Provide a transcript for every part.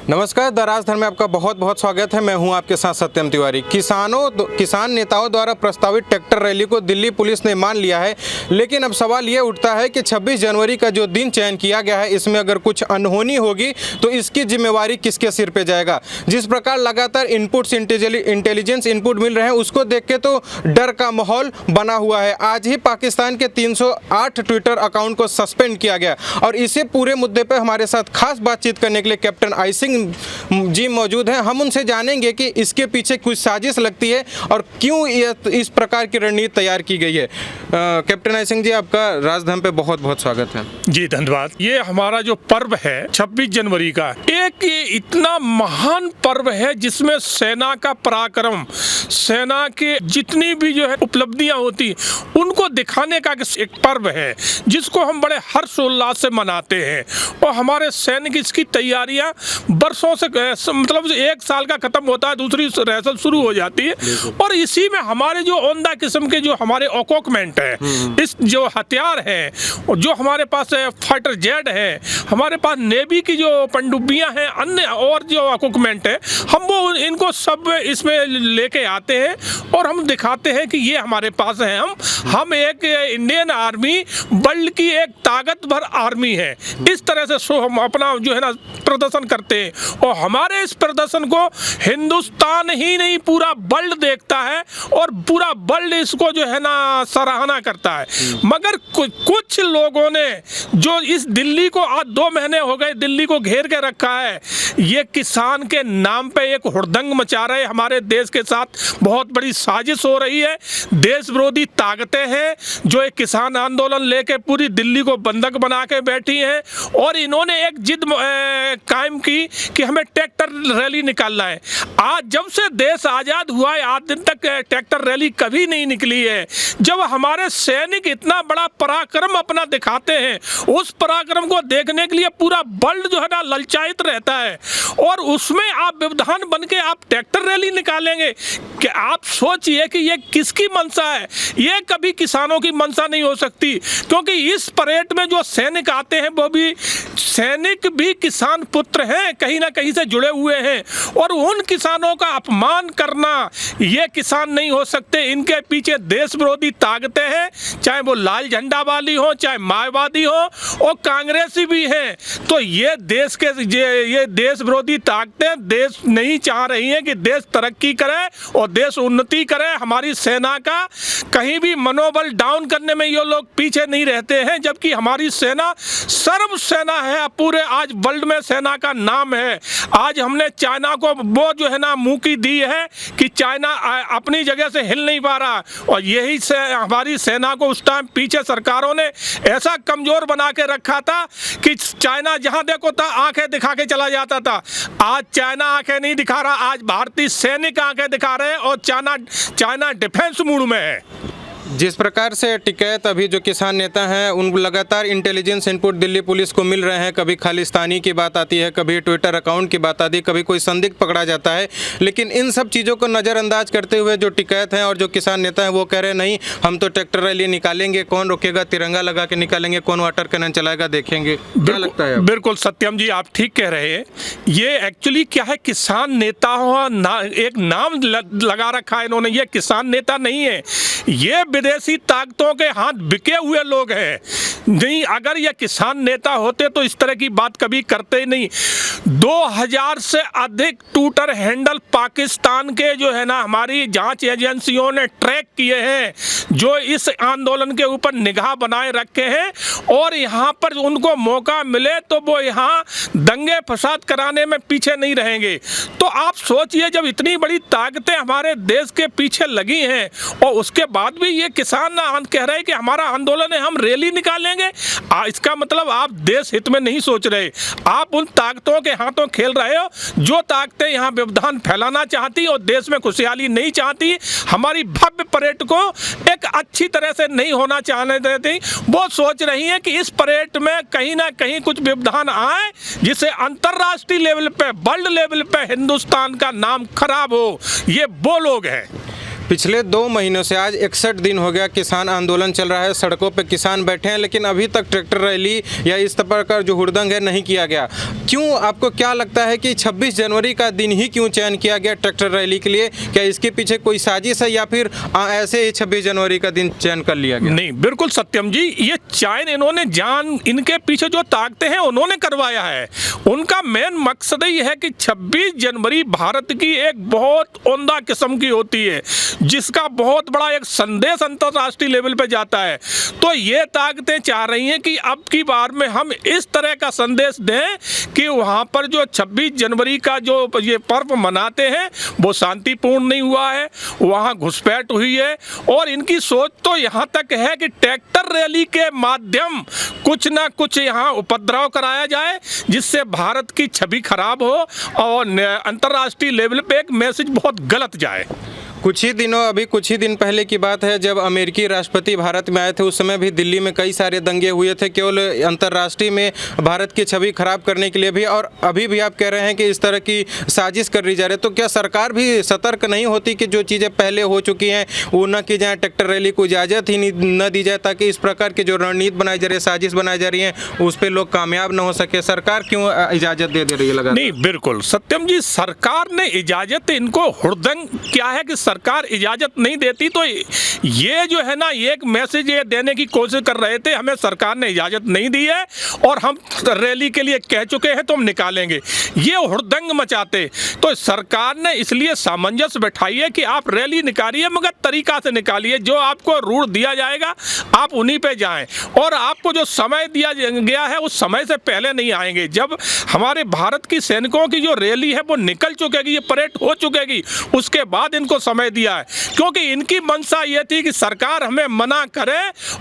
नमस्कार, द राजधर में आपका बहुत बहुत स्वागत है। मैं हूं आपके साथ सत्यम तिवारी। किसान नेताओं द्वारा प्रस्तावित ट्रैक्टर रैली को दिल्ली पुलिस ने मान लिया है, लेकिन अब सवाल ये उठता है कि 26 जनवरी का जो दिन चयन किया गया है, इसमें अगर कुछ अनहोनी होगी तो इसकी जिम्मेवारी किसके सिर पे जाएगा। जिस प्रकार लगातार इंटेलिजेंस इनपुट मिल रहे हैं, उसको देख के तो डर का माहौल बना हुआ है। आज ही पाकिस्तान के 308 ट्विटर अकाउंट को सस्पेंड किया गया और इसी पूरे मुद्दे पर हमारे साथ खास बातचीत करने के लिए कैप्टन आई सिंह जी मौजूद हैं। हम उनसे जानेंगे कि इसके पीछे कुछ साजिश लगती है और क्यों इस प्रकार की रणनीति तैयार की गई है। कैप्टन आई सिंह जी, आपका राजधाम पे बहुत बहुत स्वागत है। जी धन्यवाद। ये हमारा जो पर्व है 26 जनवरी का, एक ये इतना महान पर्व है जिसमें सेना का पराक्रम, सेना के जितनी भी जो है उपलब्धियां होती उनको दिखाने का एक पर्व है जिसको हम बड़े हर्षोल्लास से मनाते हैं। और हमारे सैनिक इसकी तैयारियां बरसों से, मतलब एक साल का खत्म होता है, दूसरी रिहर्सल शुरू हो जाती है और इसी में हमारे जो ओंदा किस्म के जो हमारे इक्विपमेंट है, इस जो हथियार है, जो हमारे पास फाइटर जेट है, हमारे पास नेवी की जो पनडुब्बियां हैं, अन्य और जो इक्विपमेंट है, हम वो इनको सब इसमें लेके आते हैं और हम दिखाते हैं कि ये हमारे पास है। हम एक इंडियन आर्मी वर्ल्ड की एक ताकतवर आर्मी है। इस तरह से हम अपना जो है ना प्रदर्शन करते हैं और हमारे इस प्रदर्शन को हिंदुस्तान ही नहीं पूरा वर्ल्ड देखता है और पूरा वर्ल्ड इसको जो है ना सराहना करता है। मगर कुछ लोगों ने जो इस दिल्ली को आज 2 महीने हो गए दिल्ली को घेर के रखा है, ये किसान के नाम पे एक हुड़दंग मचा रहे। हमारे देश के साथ बहुत बड़ी साजिश हो रही है। देश विरोधी ताकतें हैं जो एक किसान आंदोलन लेके पूरी दिल्ली को बंधक बना के बैठी हैं और इन्होंने एक जिद कायम की कि हमें ट्रैक्टर रैली निकालना है। आज जब से देश आज़ाद हुआ है, आज दिन तक ट्रैक्टर रैली कभी नहीं निकली है। जब हमारे सैनिक इतना बड़ा पराक्रम अपना दिखाते हैं, उस पराक्रम को देखने के लिए पूरा वर्ल्ड जो है ना ललचायित रहता है और उसमें आप व्यवधान बन के आप ट्रैक्टर रैली निकालेंगे कि आप सोचिए कि ये किसकी मंशा है। ये कभी किसानों की मंशा नहीं हो सकती, क्योंकि इस परेड में जो सैनिक आते हैं वो भी सैनिक भी किसान पुत्र हैं, कहीं ना कहीं से जुड़े हुए हैं और उन किसानों का अपमान करना, ये किसान नहीं हो सकते। इनके पीछे देश विरोधी ताकतें हैं, चाहे वो लाल झंडा वाली हो, चाहे माओवादी हो और कांग्रेसी भी हैं। तो ये देश विरोधी ताकतें देश नहीं चाह रही हैं कि देश तरक्की करे और देश उन्नति करे। हमारी सेना का कहीं भी मनोबल डाउन करने में ये लोग पीछे नहीं रहते हैं, जबकि हमारी सेना सर्व सेना है। पूरे आज वर्ल्ड में सेना का नाम है। आज हमने चाइना को वो जो है ना मुंह की दी है कि चाइना अपनी जगह से हिल नहीं पा रहा और यही से हमारी सेना को उस टाइम पीछे सरकारों ने ऐसा कमजोर बना के रखा था कि चाइना जहां देखो था आंखें दिखा के चला जाता था। आज चाइना आंखें नहीं दिखा रहा, आज भारतीय सैनिक आंखें दिखा रहे हैं और चाइना डिफेंस मूड में है। जिस प्रकार से टिकैत अभी जो किसान नेता हैं, उन लगातार इंटेलिजेंस इनपुट दिल्ली पुलिस को मिल रहे हैं। कभी खालिस्तानी की बात आती है, कभी ट्विटर अकाउंट की बात आती है, कभी कोई संदिग्ध पकड़ा जाता है। लेकिन इन सब चीज़ों को नज़रअंदाज करते हुए जो टिकैत हैं और जो किसान नेता हैं वो कह रहे हैं नहीं, हम तो ट्रैक्टर रैली निकालेंगे, कौन रोकेगा, तिरंगा लगा के निकालेंगे, कौन वाटर कैनन चलाएगा, देखेंगे। क्या लगता है? बिल्कुल सत्यम जी, आप ठीक कह रहे हैं। ये एक्चुअली क्या है, किसान नेता एक नाम लगा रखा है इन्होंने। ये किसान नेता नहीं है, ये विदेशी ताकतों के हाथ बिके हुए लोग हैं। नहीं, अगर ये किसान नेता होते तो इस तरह की बात कभी करते ही नहीं। 2000 से अधिक ट्विटर हैंडल पाकिस्तान के जो है ना हमारी जांच एजेंसियों ने ट्रैक किए हैं, जो इस आंदोलन के ऊपर निगाह बनाए रखे हैं और यहाँ पर उनको मौका मिले तो वो यहाँ दंगे फसाद कराने में पीछे नहीं रहेंगे। तो आप सोचिए, जब इतनी बड़ी ताकतें हमारे देश के पीछे लगी हैं और उसके बाद भी ये किसान कह रहे हैं कि हमारा आंदोलन है, हम रैली निकालेंगे, इसका मतलब आप देश हित में नहीं सोच रहे। आप उन ताकतों के हाथों खेल रहे हो जो ताकतें यहाँ व्यवधान फैलाना चाहती और देश में खुशहाली नहीं चाहती, हमारी भव्य परेड को एक अच्छी तरह से नहीं होना चाहने देती। वो सोच रही है कि इस परेड में कहीं ना कहीं कुछ व्यवधान आए जिससे अंतर्राष्ट्रीय लेवल पे, वर्ल्ड लेवल पे हिंदुस्तान का नाम खराब हो। ये वो लोग हैं। पिछले 2 महीनों से आज 61 दिन हो गया किसान आंदोलन चल रहा है, सड़कों पे किसान बैठे हैं, लेकिन अभी तक ट्रैक्टर रैली या इस तरह का जो हुड़दंग है नहीं किया गया। क्यों, आपको क्या लगता है कि 26 जनवरी का दिन ही क्यों चयन किया गया ट्रैक्टर रैली के लिए? क्या इसके पीछे कोई साजिश है या फिर ऐसे ही 26 जनवरी का दिन चयन कर लिया गया? नहीं, बिल्कुल सत्यम जी, ये चयन इन्होंने जान, इनके पीछे जो ताकतें हैं उन्होंने करवाया है। उनका मेन मकसद ही है कि 26 जनवरी भारत की एक बहुत उम्दा किस्म की होती है, जिसका बहुत बड़ा एक संदेश अंतर्राष्ट्रीय लेवल पे जाता है। तो ये ताकतें चाह रही हैं कि अब की बार में हम इस तरह का संदेश दें कि वहाँ पर जो 26 जनवरी का जो ये पर्व मनाते हैं वो शांतिपूर्ण नहीं हुआ है, वहाँ घुसपैठ हुई है। और इनकी सोच तो यहाँ तक है कि ट्रैक्टर रैली के माध्यम कुछ ना कुछ यहाँ उपद्रव कराया जाए, जिससे भारत की छवि खराब हो और अंतर्राष्ट्रीय लेवल पे एक मैसेज बहुत गलत जाए। कुछ ही दिन पहले की बात है जब अमेरिकी राष्ट्रपति भारत में आए थे, उस समय भी दिल्ली में कई सारे दंगे हुए थे, केवल अंतर्राष्ट्रीय में भारत की छवि खराब करने के लिए भी। और अभी भी आप कह रहे हैं कि इस तरह की साजिश कर रही जा रही है, तो क्या सरकार भी सतर्क नहीं होती कि जो चीज़ें पहले हो चुकी हैं वो न की जाए, ट्रैक्टर रैली को इजाज़त ही न दी जाए, ताकि इस प्रकार की जो रणनीति बनाई जा रही है, साजिश बनाई जा रही है, उस पर लोग कामयाब न हो सके? सरकार क्यों इजाज़त दे रही है लगातार? नहीं, बिल्कुल सत्यम जी, सरकार ने इजाज़त, इनको हुड़दंग क्या है कि सरकार इजाजत नहीं देती। तो ये जो है ना, एक मैसेज ये देने की कोशिश कर रहे थे, हमें सरकार ने इजाजत नहीं दी है और हम रैली के लिए कह चुके हैं तो हम निकालेंगे, ये हुड़दंग मचाते। तो सरकार ने इसलिए सामंजस्य बैठाई है कि आप रैली निकालिए, मगर तरीका से निकालिए, जो आपको रूट दिया जाएगा आप उन्हीं पे जाएं, और आपको जो समय दिया गया है उस समय से पहले नहीं आएंगे। जब हमारे भारत की सैनिकों की जो रैली है वो निकल चुकेगी, ये परेड हो चुकेगी, उसके बाद इनको समय दिया है। क्योंकि इनकी मंशा ये थी कि सरकार हमें मना करे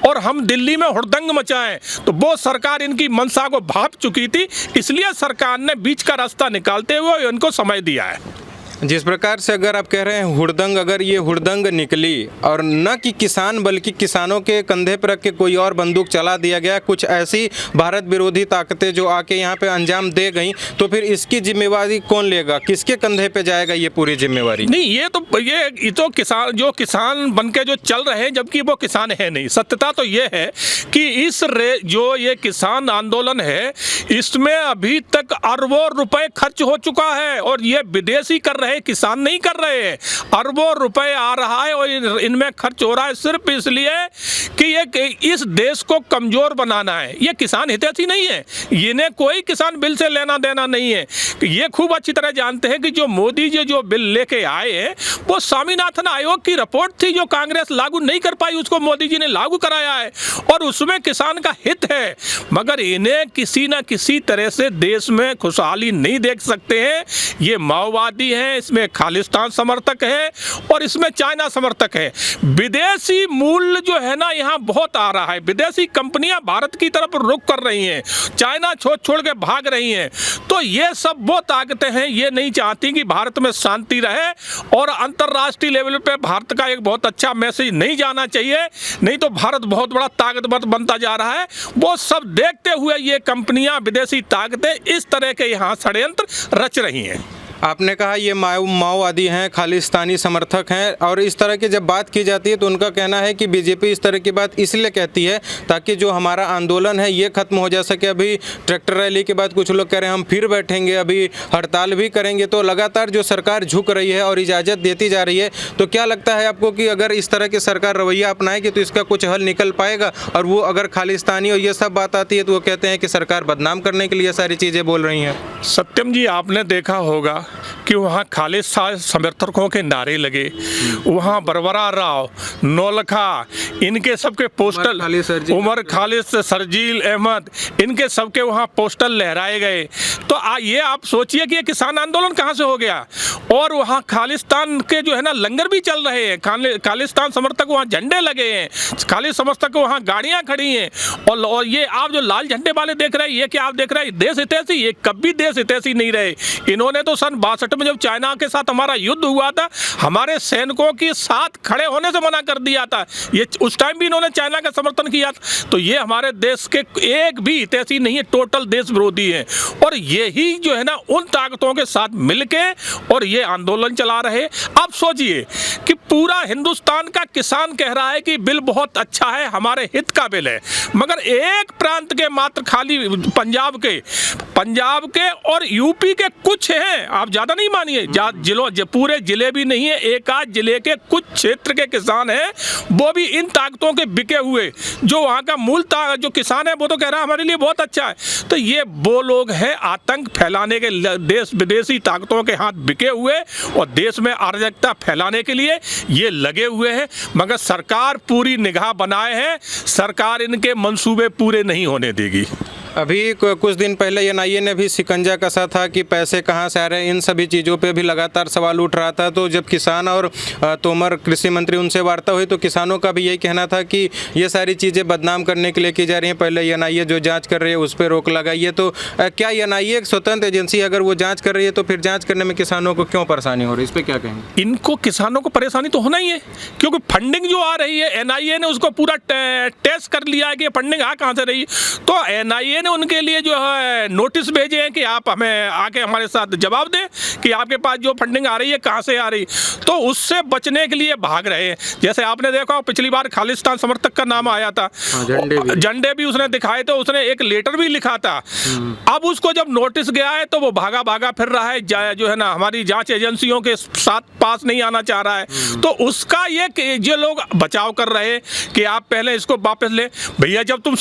और हम दिल्ली में हुड़दंग मचाएं, तो वो सरकार इनकी मंशा को भाप चुकी थी, इसलिए सरकार ने बीच का रास्ता निकालते हुए इनको समय दिया है। जिस प्रकार से अगर आप कह रहे हैं हुड़दंग, अगर ये हुड़दंग निकली और न कि किसान बल्कि किसानों के कंधे पर रख के कोई और बंदूक चला दिया गया, कुछ ऐसी भारत विरोधी ताकतें जो आके यहाँ पे अंजाम दे गई, तो फिर इसकी जिम्मेवारी कौन लेगा? किसके कंधे पे जाएगा ये पूरी जिम्मेवारी? नहीं, ये तो किसान, जो किसान बन के जो चल रहे हैं, जबकि वो किसान है नहीं। सत्यता तो ये है कि जो ये किसान आंदोलन है, इसमें अभी तक अरबों रुपए खर्च हो चुका है, और ये विदेशी कर रहे, किसान नहीं कर रहे हैं। अरबों रुपए आ रहा है और इनमें खर्च हो रहा है सिर्फ इसलिए कि ये इस देश को कमजोर बनाना है। ये किसान हितैषी नहीं है, इन्हें कोई किसान बिल से लेना देना नहीं है। ये खूब अच्छी तरह जानते हैं कि जो मोदी जी जो बिल लेके आए हैं वो स्वामीनाथन आयोग की रिपोर्ट थी, जो कांग्रेस लागू नहीं कर पाई, उसको मोदी जी ने लागू कराया है, और उसमें किसान का हित है। मगर इन्हें किसी न किसी तरह से देश में खुशहाली नहीं देख सकते हैं। ये माओवादी हैं, इसमें खालिस्तान समर्थक है और इसमें चाइना समर्थक है। विदेशी मूल्य जो है ना यहाँ बहुत आ रहा है, विदेशी कंपनियां भारत की तरफ रुख कर रही हैं, चाइना छोड़ के भाग रही हैं। तो ये सब वो ताकतें हैं, ये नहीं चाहती कि भारत में शांति रहे, और अंतर्राष्ट्रीय लेवल पे भारत का एक बहुत अच्छा मैसेज नहीं जाना चाहिए, नहीं तो भारत बहुत बड़ा ताकतवर बनता जा रहा है। वो सब देखते हुए ये कंपनियां, विदेशी ताकतें इस तरह के यहाँ षड्यंत्र रच रही हैं। आपने कहा ये माओवादी हैं, खालिस्तानी समर्थक हैं, और इस तरह की जब बात की जाती है तो उनका कहना है कि बीजेपी इस तरह की बात इसलिए कहती है ताकि जो हमारा आंदोलन है ये खत्म हो जा सके। अभी ट्रैक्टर रैली के बाद कुछ लोग कह रहे हैं हम फिर बैठेंगे, अभी हड़ताल भी करेंगे। तो लगातार जो सरकार झुक रही है और इजाज़त देती जा रही है, तो क्या लगता है आपको कि अगर इस तरह की सरकार रवैया अपनाएगी तो इसका कुछ हल निकल पाएगा? और वो अगर खालिस्तानी और ये सब बात आती है तो वो कहते हैं कि सरकार बदनाम करने के लिए सारी चीज़ें बोल रही हैं। सत्यम जी, आपने देखा होगा कि वहाँ खालिस्तान समर्थकों के नारे लगे, वहाँ बरबरा राव, नौलखा, इनके सबके पोस्टर, उमर खालिद, सरजील अहमद, इनके सबके वहाँ पोस्टर लहराए गए। तो ये आप सोचिए कि ये किसान आंदोलन कहाँ से हो गया। और वहाँ खालिस्तान के जो है ना लंगर भी चल रहे हैं, खालिस्तान समर्थक वहाँ झंडे लगे हैं, खालिद समर्थक वहाँ गाड़ियाँ खड़ी हैं। और ये आप जो लाल झंडे वाले देख रहे हैं, ये क्या आप देख रहे हैं देश हितैषी? ये कभी देश हितैषी नहीं रहे। इन्होंने तो सन 62 में जब चाइना के साथ हमारा युद्ध हुआ था, हमारे सैनिकों के साथ खड़े होने से मना कर दिया था। ये उस टाइम भी इन्होंने चाइना का समर्थन किया था। तो ये हमारे देश के एक भी हितैषी नहीं है, टोटल देश विरोधी है। और यही जो है ना उन ताकतों के साथ मिलके और ये आंदोलन चला रहे। अब सोचिए कि पूरा हिंदुस्तान का किसान कह रहा है कि बिल बहुत अच्छा है, हमारे हित का बिल है, मगर एक प्रांत के मात्र खाली पंजाब के और यूपी के कुछ हैं, आप ज़्यादा नहीं मानिए, पूरे जिले भी नहीं है, एक आध जिले के कुछ क्षेत्र के किसान हैं, वो भी इन ताकतों के बिके हुए। जो वहाँ का मूल जो किसान है वो तो कह रहा है हमारे लिए बहुत अच्छा है। तो ये वो लोग हैं आतंक फैलाने के, देश विदेशी ताकतों के हाथ बिके हुए और देश में अराजकता फैलाने के लिए ये लगे हुए हैं, मगर सरकार पूरी निगाह बनाए है, सरकार इनके मंसूबे पूरे नहीं होने देगी। अभी कुछ दिन पहले एनआईए ने भी शिकंजा कसा था कि पैसे कहाँ से आ रहे हैं, इन सभी चीज़ों पे भी लगातार सवाल उठ रहा था। तो जब किसान और तोमर कृषि मंत्री उनसे वार्ता हुई तो किसानों का भी यही कहना था कि ये सारी चीज़ें बदनाम करने के लिए की जा रही हैं, पहले एनआईए जो जांच कर रही है उस पर रोक लगाइए। तो क्या एनआईए एक स्वतंत्र एजेंसी, अगर वो जाँच कर रही है तो फिर जाँच करने में किसानों को क्यों परेशानी हो रही है, इस पर क्या कहेंगे? इनको किसानों को परेशानी तो होना ही है, क्योंकि फंडिंग जो आ रही है एनआईए ने उसको पूरा टेस्ट कर लिया है कि फंडिंग आ कहाँ से रही। तो एनआईए ने उनके लिए जो है नोटिस भेजे हैं कि आप हमें आके हमारे साथ जवाब दें कि आपके पास जो फंडिंग आ रही है कहाँ से आ रही। तो उससे बचने के लिए भाग रहे हैं। जैसे आपने देखा पिछली बार खालिस्तान समर्थक का नाम आया था, झंडे भी उसने दिखाए थे, उसने एक लेटर भी लिखा था। अब उसको जब नोटिस गया है तो वो भागा फिर रहा है, जो है ना हमारी जांच एजेंसियों के साथ पास नहीं आना चाह रहा है। तो उसका ये लोग बचाव कर रहे हैं कि आप पहले इसको वापस ले। भैया जब तुम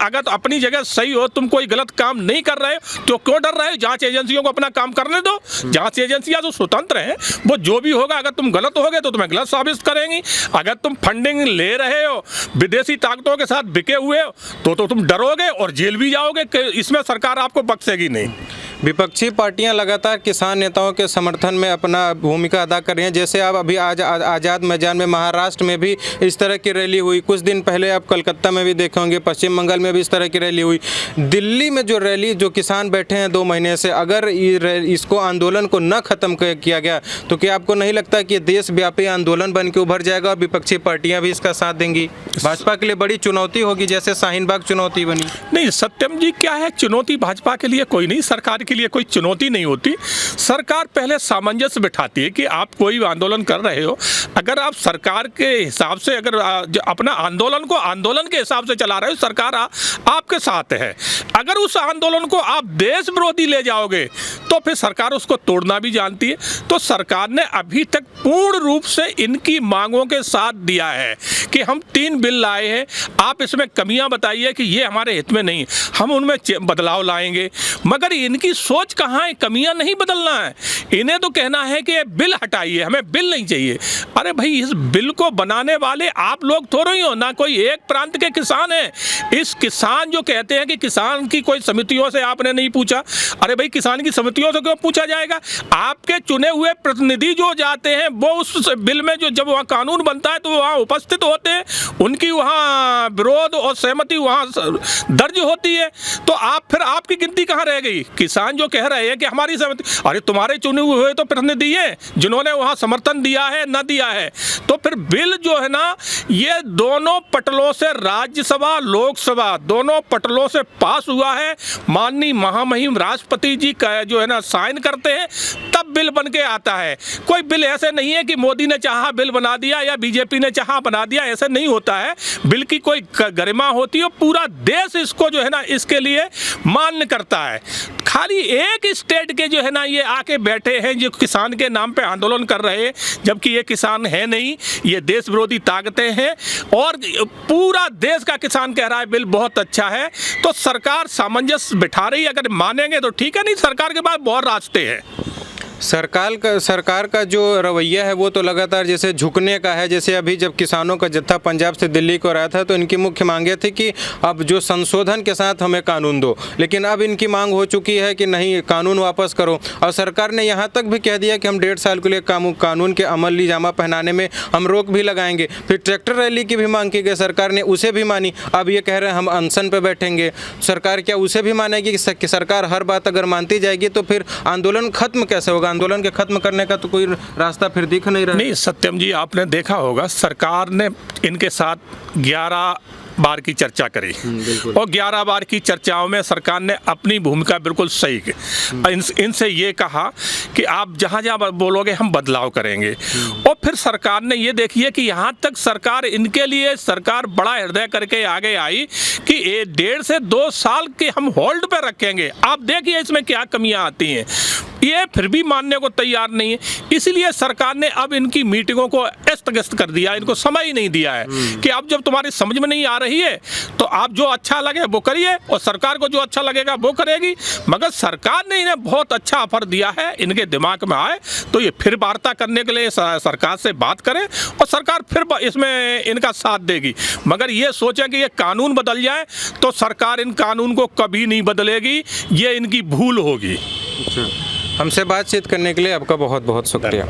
अगर अपनी जगह सही हो, तुम कोई गलत काम नहीं कर रहे तो क्यों डर रहे हो? जांच एजेंसियों को अपना काम करने दो। जांच एजेंसियां तो स्वतंत्र हैं, वो जो भी होगा, अगर तुम गलत होगे तो तुम्हें गलत साबित करेंगी। अगर तुम फंडिंग ले रहे हो, विदेशी ताकतों के साथ बिके हुए हो, तो तुम डरोगे और जेल भी जाओगे। इसमें सरकार आपको बख्शेगी नहीं। विपक्षी पार्टियां लगातार किसान नेताओं के समर्थन में अपना भूमिका अदा कर रही हैं। जैसे आप अभी आज़ाद मैदान में महाराष्ट्र में भी इस तरह की रैली हुई, कुछ दिन पहले आप कलकत्ता में भी देखे होंगे, पश्चिम बंगाल में भी इस तरह की रैली हुई। दिल्ली में जो रैली, जो किसान बैठे हैं 2 महीने से, अगर इसको आंदोलन को न ख़त्म किया गया तो क्या आपको नहीं लगता कि देशव्यापी आंदोलन बन के उभर जाएगा और विपक्षी पार्टियाँ भी इसका साथ देंगी? भाजपा के लिए बड़ी चुनौती होगी, जैसे शाहीन बाग चुनौती बनी। नहीं सत्यम जी, क्या है चुनौती? भाजपा के लिए कोई नहीं, सरकार के लिए कोई चुनौती नहीं होती। सरकार पहले सामंजस्य बिठाती है कि आप कोई आंदोलन कर रहे हो, अगर आप सरकार के हिसाब से अगर अपना आंदोलन को आंदोलन के हिसाब से चला रहे हो, सरकार आपके साथ है। अगर उस आंदोलन को आप देश विरोधी ले जाओगे तो फिर सरकार उसको तोड़ना भी जानती है। तो सरकार ने अभी तक पूर्ण रूप से इनकी मांगों के साथ दिया है कि हम 3 बिल लाए हैं, आप इसमें कमियां बताइए कि ये हमारे हित में नहीं, हम उनमें बदलाव लाएंगे। मगर इनकी सोच कहाँ है? कमियां नहीं बदलना है, इन्हें तो कहना है कि बिल हटाइए, हमें बिल नहीं चाहिए। अरे भाई, इस बिल को बनाने वाले आप लोग थोड़े ही हो, ना कोई एक प्रांत के किसान हैं। इस किसान जो कहते हैं कि किसान की कोई समितियों से आपने नहीं पूछा, अरे भाई किसान की समितियों से क्यों पूछा जाएगा? आपके चुने हुए प्रतिनिधि जो जाते हैं वो उस बिल में जो जब वहाँ कानून बनता है तो वहाँ उपस्थित होते हैं, उनकी वहाँ विरोध और सहमति वहाँ दर्ज होती है। तो फिर आपकी गिनती कहाँ रह गई? किसान जो कह रहे हैं कि हमारी सहमति, अरे तुम्हारे चुने हुए तो प्रतिनिधि हैं जिन्होंने वहाँ समर्थन दिया है न दिया है। तो फिर बिल जो है ना, ये दोनों पटलों से, राज्यसभा लोकसभा दोनों पटलों से पास हुआ है। माननीय महामहिम राष्ट्रपति जी का जो है ना साइन करते हैं, तब बिल बन के आता है। कोई बिल ऐसे नहीं है कि मोदी ने चाहा बिल बना दिया या बीजेपी ने चाहा बना दिया, ऐसे नहीं होता है। बिल की कोई गरिमा होती है, पूरा देश इसको जो है ना इसके लिए मान्य करता है। खाली एक स्टेट के जो है ना ये आके बैठे हैं जो किसान के नाम पे आंदोलन कर रहे हैं, जबकि ये किसान है नहीं, ये देश विरोधी ताकतें हैं। और पूरा देश का किसान कह रहा है बिल बहुत अच्छा है। तो सरकार सामंजस्य बिठा रही है, अगर मानेंगे तो ठीक है, नहीं सरकार के पास बहुत रास्ते हैं। सरकार का जो रवैया है वो तो लगातार जैसे झुकने का है। जैसे अभी जब किसानों का जत्था पंजाब से दिल्ली को आया था तो इनकी मुख्य मांगे थी कि अब जो संशोधन के साथ हमें कानून दो, लेकिन अब इनकी मांग हो चुकी है कि नहीं, कानून वापस करो। और सरकार ने यहाँ तक भी कह दिया कि हम 1.5 साल के लिए कानून के अमली जामा पहनाने में हम रोक भी लगाएंगे। फिर ट्रैक्टर रैली की भी मांग की गई, सरकार ने उसे भी मानी। अब ये कह रहे हैं हम अनशन पर बैठेंगे। सरकार क्या उसे भी मानेगी? कि सरकार हर बात अगर मानती जाएगी तो फिर आंदोलन खत्म कैसे होगा? आंदोलन के खत्म करने का तो कोई रास्ता फिर दिख नहीं रहा। नहीं सत्यम जी, आपने देखा होगा सरकार ने इनके साथ 11 बार की चर्चा करी और 11 बार की चर्चाओं में सरकार ने अपनी भूमिका बिल्कुल सही की। इनसे ये कहा कि आप जहाँ जहाँ बोलोगे हम बदलाव करेंगे। और फिर सरकार ने ये देखिए कि यहाँ तक सरकार इनके लिए सरकार बड़ा हृदय करके आगे आई कि 1.5 से 2 साल के हम होल्ड पे रखेंगे। आप देखिए इसमें क्या कमियां आती हैं, ये फिर भी मानने को तैयार नहीं है। इसलिए सरकार ने अब इनकी मीटिंगों को अस्त व्यस्त कर दिया, इनको समय ही नहीं दिया है कि अब जब तुम्हारी समझ में नहीं आ रही है तो आप जो अच्छा लगे वो करिए और सरकार को जो अच्छा लगेगा वो करेगी। मगर सरकार ने इन्हें बहुत अच्छा ऑफर दिया है, इनके दिमाग में आए तो ये फिर वार्ता करने के लिए सरकार से बात करें और सरकार फिर इसमें इनका साथ देगी। मगर ये सोचें कि ये कानून बदल जाए तो सरकार इन कानून को कभी नहीं बदलेगी, ये इनकी भूल होगी। हमसे बातचीत करने के लिए आपका बहुत बहुत शुक्रिया।